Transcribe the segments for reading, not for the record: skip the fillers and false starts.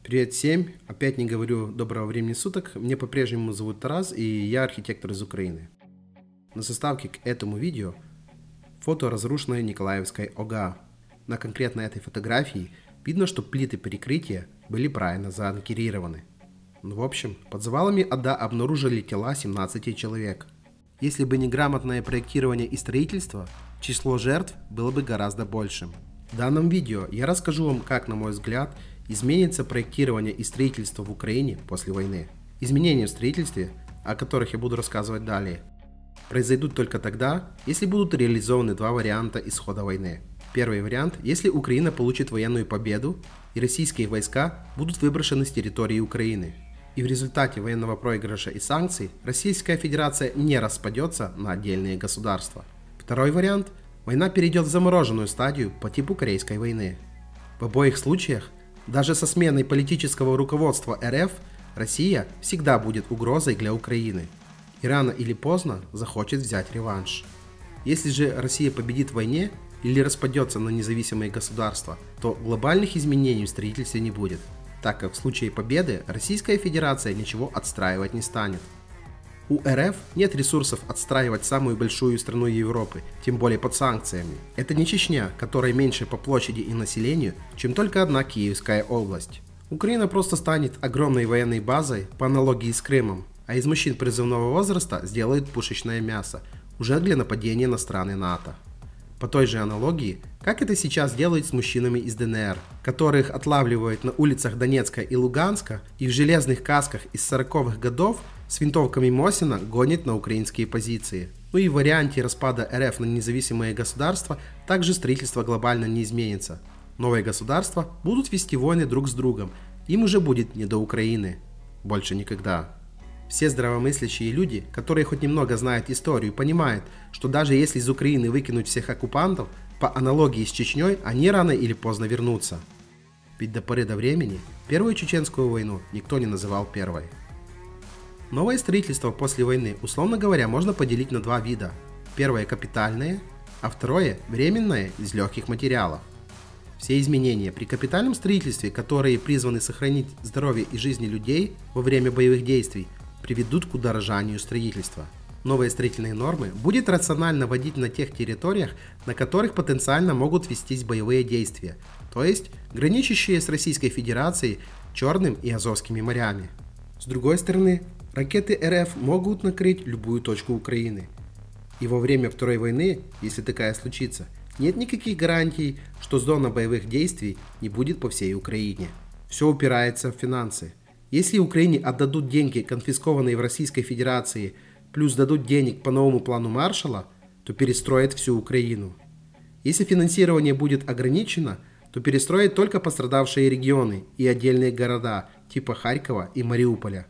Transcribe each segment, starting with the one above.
Привет всем! Опять не говорю доброго времени суток. Меня по-прежнему зовут Тарас, и я архитектор из Украины. На заставке к этому видео фото разрушенной Николаевской ОГА. На конкретно этой фотографии видно, что плиты перекрытия были правильно заанкерированы. В общем, под завалами ОДА обнаружили тела 17 человек. Если бы не грамотное проектирование и строительство, число жертв было бы гораздо большим. В данном видео я расскажу вам, как, на мой взгляд, изменится проектирование и строительство в Украине после войны. Изменения в строительстве, о которых я буду рассказывать далее, произойдут только тогда, если будут реализованы два варианта исхода войны. Первый вариант, если Украина получит военную победу и российские войска будут выброшены с территории Украины. И в результате военного проигрыша и санкций Российская Федерация не распадется на отдельные государства. Второй вариант, война перейдет в замороженную стадию по типу Корейской войны. В обоих случаях, даже со сменой политического руководства РФ, Россия всегда будет угрозой для Украины и рано или поздно захочет взять реванш. Если же Россия победит в войне или распадется на независимые государства, то глобальных изменений в строительстве не будет, так как в случае победы Российская Федерация ничего отстраивать не станет. У РФ нет ресурсов отстраивать самую большую страну Европы, тем более под санкциями. Это не Чечня, которая меньше по площади и населению, чем только одна Киевская область. Украина просто станет огромной военной базой по аналогии с Крымом, а из мужчин призывного возраста сделают пушечное мясо, уже для нападения на страны НАТО. По той же аналогии, как это сейчас делают с мужчинами из ДНР, которых отлавливают на улицах Донецка и Луганска и в железных касках из 40-х годов с винтовками Мосина гонят на украинские позиции. Ну и в варианте распада РФ на независимые государства также строительство глобально не изменится. Новые государства будут вести войны друг с другом, им уже будет не до Украины. Больше никогда. Все здравомыслящие люди, которые хоть немного знают историю, понимают, что даже если из Украины выкинуть всех оккупантов, по аналогии с Чечней, они рано или поздно вернутся. Ведь до поры до времени Первую Чеченскую войну никто не называл первой. Новое строительство после войны, условно говоря, можно поделить на два вида. Первое капитальное, а второе временное из легких материалов. Все изменения при капитальном строительстве, которые призваны сохранить здоровье и жизни людей во время боевых действий, приведут к удорожанию строительства. Новые строительные нормы будет рационально вводить на тех территориях, на которых потенциально могут вестись боевые действия, то есть граничащие с Российской Федерацией, Черным и Азовскими морями. С другой стороны, ракеты РФ могут накрыть любую точку Украины. И во время Второй войны, если такая случится, нет никаких гарантий, что зона боевых действий не будет по всей Украине. Все упирается в финансы. Если Украине отдадут деньги, конфискованные в Российской Федерации, плюс дадут денег по новому плану Маршалла, то перестроят всю Украину. Если финансирование будет ограничено, то перестроят только пострадавшие регионы и отдельные города типа Харькова и Мариуполя.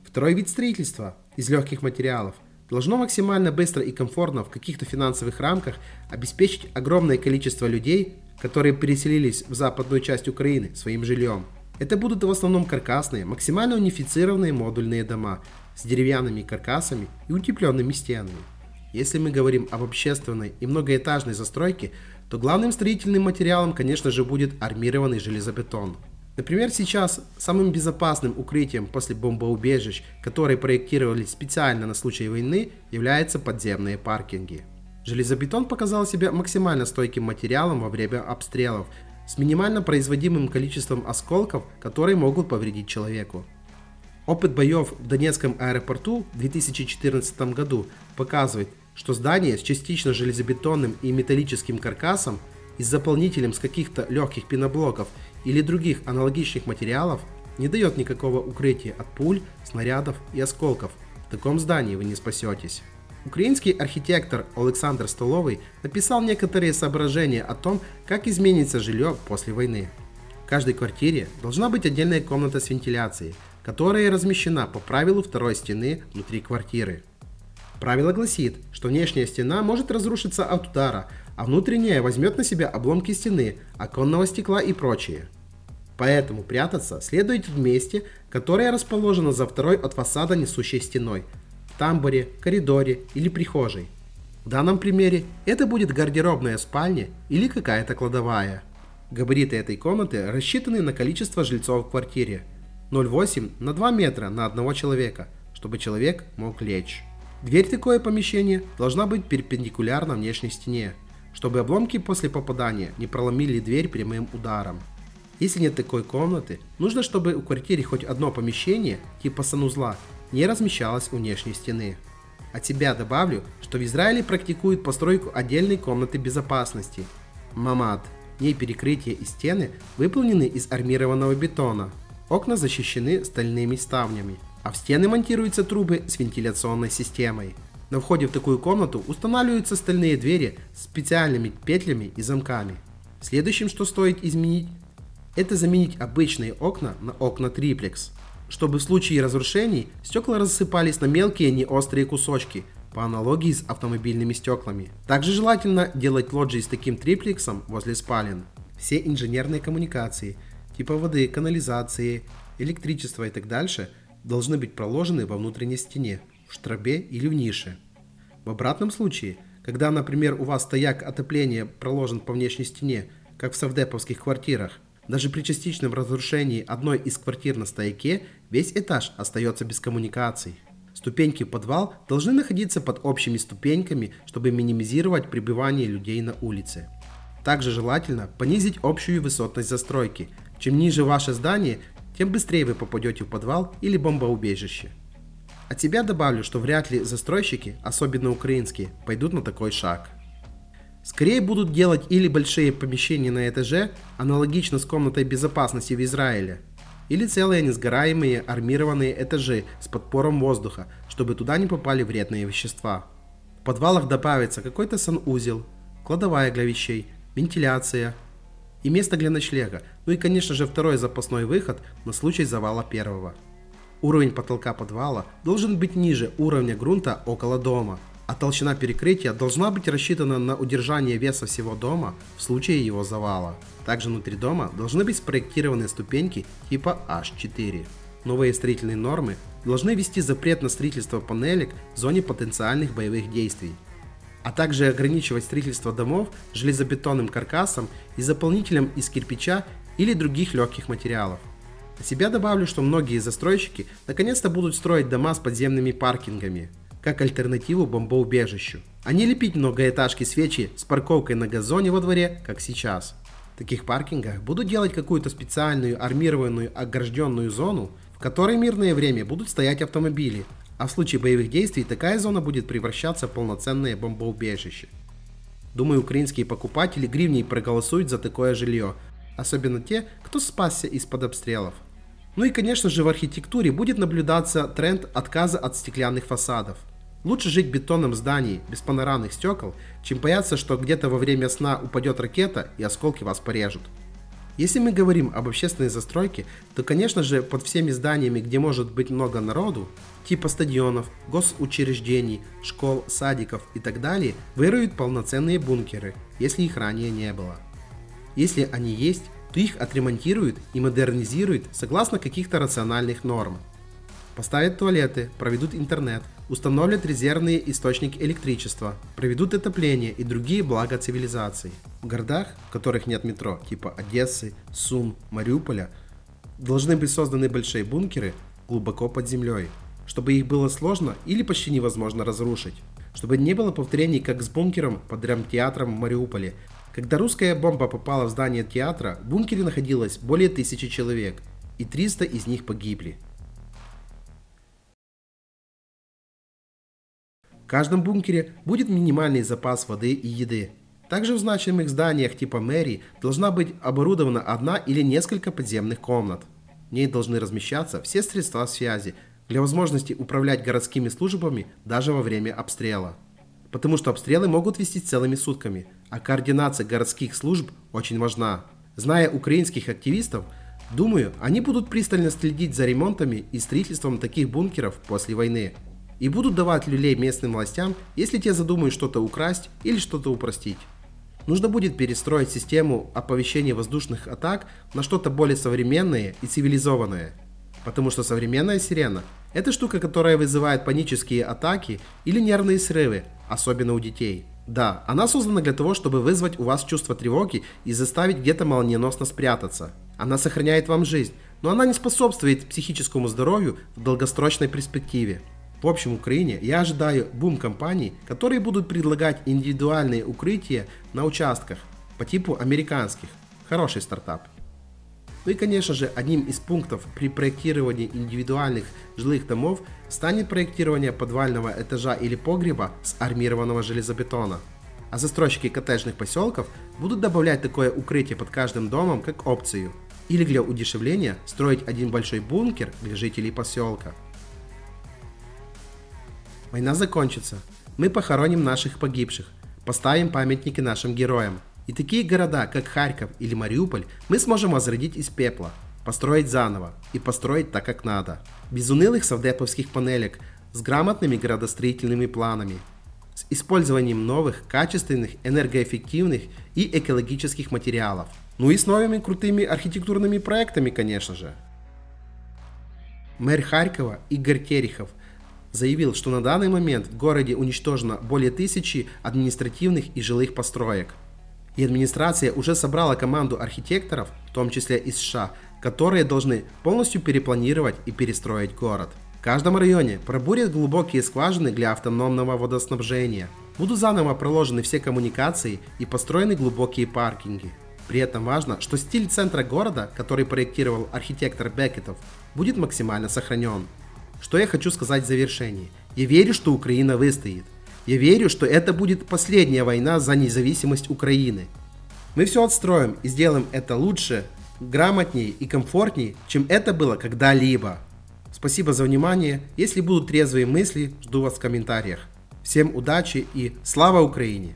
Второй вид строительства из легких материалов должно максимально быстро и комфортно в каких-то финансовых рамках обеспечить огромное количество людей, которые переселились в западную часть Украины своим жильем. Это будут в основном каркасные, максимально унифицированные модульные дома с деревянными каркасами и утепленными стенами. Если мы говорим об общественной и многоэтажной застройке, то главным строительным материалом, конечно же, будет армированный железобетон. Например, сейчас самым безопасным укрытием после бомбоубежищ, которые проектировались специально на случай войны, являются подземные паркинги. Железобетон показал себя максимально стойким материалом во время обстрелов, с минимально производимым количеством осколков, которые могут повредить человеку. Опыт боев в Донецком аэропорту в 2014 году показывает, что здание с частично железобетонным и металлическим каркасом и с заполнителем с каких-то легких пеноблоков или других аналогичных материалов не дает никакого укрытия от пуль, снарядов и осколков. В таком здании вы не спасетесь. Украинский архитектор Олександр Столовий написал некоторые соображения о том, как изменится жилье после войны. В каждой квартире должна быть отдельная комната с вентиляцией, которая размещена по правилу второй стены внутри квартиры. Правило гласит, что внешняя стена может разрушиться от удара, а внутренняя возьмет на себя обломки стены, оконного стекла и прочее. Поэтому прятаться следует в месте, которое расположено за второй от фасада несущей стеной, в тамбуре, коридоре или прихожей. В данном примере это будет гардеробная спальня или какая-то кладовая. Габариты этой комнаты рассчитаны на количество жильцов в квартире. 0,8 на 2 метра на одного человека, чтобы человек мог лечь. Дверь в такое помещение должна быть перпендикулярна внешней стене, чтобы обломки после попадания не проломили дверь прямым ударом. Если нет такой комнаты, нужно, чтобы в квартире хоть одно помещение, типа санузла, не размещалось у внешней стены. От себя добавлю, что в Израиле практикуют постройку отдельной комнаты безопасности – мамад. В ней перекрытие и стены выполнены из армированного бетона. Окна защищены стальными ставнями, а в стены монтируются трубы с вентиляционной системой. На входе в такую комнату устанавливаются стальные двери с специальными петлями и замками. Следующим, что стоит изменить, это заменить обычные окна на окна триплекс, чтобы в случае разрушений стекла рассыпались на мелкие неострые кусочки, по аналогии с автомобильными стеклами. Также желательно делать лоджии с таким триплексом возле спален. Все инженерные коммуникации, типа воды, канализации, электричества и так дальше, должны быть проложены во внутренней стене, в штробе или в нише. В обратном случае, когда, например, у вас стояк отопления проложен по внешней стене, как в совдеповских квартирах, даже при частичном разрушении одной из квартир на стояке весь этаж остается без коммуникаций. Ступеньки в подвал должны находиться под общими ступеньками, чтобы минимизировать пребывание людей на улице. Также желательно понизить общую высотность застройки. Чем ниже ваше здание, тем быстрее вы попадете в подвал или бомбоубежище. От себя добавлю, что вряд ли застройщики, особенно украинские, пойдут на такой шаг. Скорее будут делать или большие помещения на этаже, аналогично с комнатой безопасности в Израиле, или целые несгораемые армированные этажи с подпором воздуха, чтобы туда не попали вредные вещества. В подвалах добавится какой-то санузел, кладовая для вещей, вентиляция и место для ночлега, ну и конечно же второй запасной выход на случай завала первого. Уровень потолка подвала должен быть ниже уровня грунта около дома, а толщина перекрытия должна быть рассчитана на удержание веса всего дома в случае его завала. Также внутри дома должны быть спроектированы ступеньки типа H4. Новые строительные нормы должны ввести запрет на строительство панелек в зоне потенциальных боевых действий, а также ограничивать строительство домов железобетонным каркасом и заполнителем из кирпича или других легких материалов. От себя добавлю, что многие застройщики наконец-то будут строить дома с подземными паркингами, как альтернативу бомбоубежищу, а не лепить многоэтажки свечи с парковкой на газоне во дворе, как сейчас. В таких паркингах будут делать какую-то специальную армированную огражденную зону, в которой в мирное время будут стоять автомобили, а в случае боевых действий такая зона будет превращаться в полноценное бомбоубежище. Думаю, украинские покупатели гривней проголосуют за такое жилье, особенно те, кто спасся из-под обстрелов. Ну и конечно же в архитектуре будет наблюдаться тренд отказа от стеклянных фасадов. Лучше жить в бетонном здании без панорамных стекол, чем бояться, что где-то во время сна упадет ракета и осколки вас порежут. Если мы говорим об общественной застройке, то конечно же под всеми зданиями, где может быть много народу, типа стадионов, госучреждений, школ, садиков и так далее, выроют полноценные бункеры, если их ранее не было. Если они есть, то их отремонтируют и модернизируют согласно каких-то рациональных норм. Поставят туалеты, проведут интернет, установят резервные источники электричества, проведут отопление и другие блага цивилизации. В городах, в которых нет метро, типа Одессы, Сум, Мариуполя, должны быть созданы большие бункеры глубоко под землей, чтобы их было сложно или почти невозможно разрушить, чтобы не было повторений, как с бункером под драмтеатром в Мариуполе. Когда русская бомба попала в здание театра, в бункере находилось более 1000 человек, и 300 из них погибли. В каждом бункере будет минимальный запас воды и еды. Также в значимых зданиях типа мэрии должна быть оборудована одна или несколько подземных комнат. В ней должны размещаться все средства связи для возможности управлять городскими службами даже во время обстрела. Потому что обстрелы могут вестись целыми сутками, а координация городских служб очень важна. Зная украинских активистов, думаю, они будут пристально следить за ремонтами и строительством таких бункеров после войны. И будут давать люлей местным властям, если те задумают что-то украсть или что-то упростить. Нужно будет перестроить систему оповещения воздушных атак на что-то более современное и цивилизованное. Потому что современная сирена – это штука, которая вызывает панические атаки или нервные срывы, особенно у детей. Да, она создана для того, чтобы вызвать у вас чувство тревоги и заставить где-то молниеносно спрятаться. Она сохраняет вам жизнь, но она не способствует психическому здоровью в долгосрочной перспективе. В общем, в Украине я ожидаю бум компаний, которые будут предлагать индивидуальные укрытия на участках по типу американских. Хороший стартап. Ну и, конечно же, одним из пунктов при проектировании индивидуальных жилых домов станет проектирование подвального этажа или погреба с армированного железобетона. А застройщики коттеджных поселков будут добавлять такое укрытие под каждым домом как опцию. Или для удешевления строить один большой бункер для жителей поселка. Война закончится. Мы похороним наших погибших, поставим памятники нашим героям. И такие города, как Харьков или Мариуполь, мы сможем возродить из пепла, построить заново и построить так, как надо. Без унылых совдеповских панелек, с грамотными градостроительными планами, с использованием новых, качественных, энергоэффективных и экологических материалов. Ну и с новыми крутыми архитектурными проектами, конечно же. Мэр Харькова Игорь Терехов заявил, что на данный момент в городе уничтожено более 1000 административных и жилых построек. И администрация уже собрала команду архитекторов, в том числе из США, которые должны полностью перепланировать и перестроить город. В каждом районе пробурят глубокие скважины для автономного водоснабжения. Будут заново проложены все коммуникации и построены глубокие паркинги. При этом важно, что стиль центра города, который проектировал архитектор Бекетов, будет максимально сохранен. Что я хочу сказать в завершении. Я верю, что Украина выстоит. Я верю, что это будет последняя война за независимость Украины. Мы все отстроим и сделаем это лучше, грамотнее и комфортнее, чем это было когда-либо. Спасибо за внимание. Если будут трезвые мысли, жду вас в комментариях. Всем удачи и слава Украине!